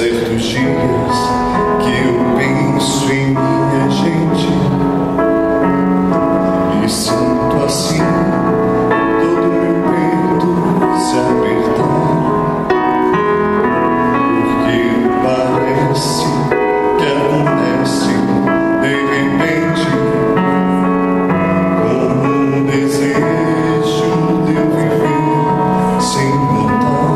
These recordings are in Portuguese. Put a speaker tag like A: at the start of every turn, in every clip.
A: certos dias que eu penso em minha gente e sinto assim todo meu peito se apertar, porque parece que acontece de repente, como um desejo de eu viver sem notar.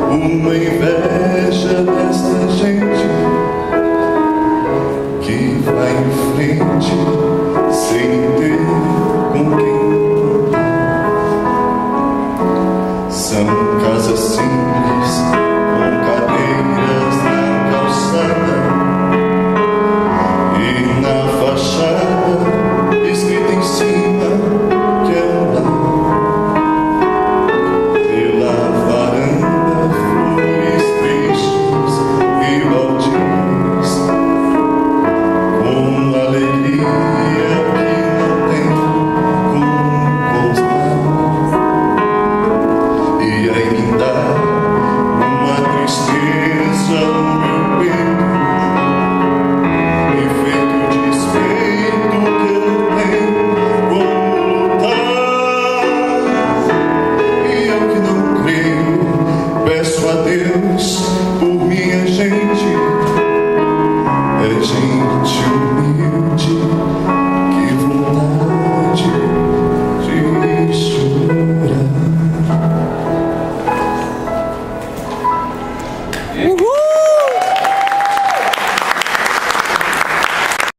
A: Uma inveja desta gente que vai em frente sem ter com quem contar. São casas simples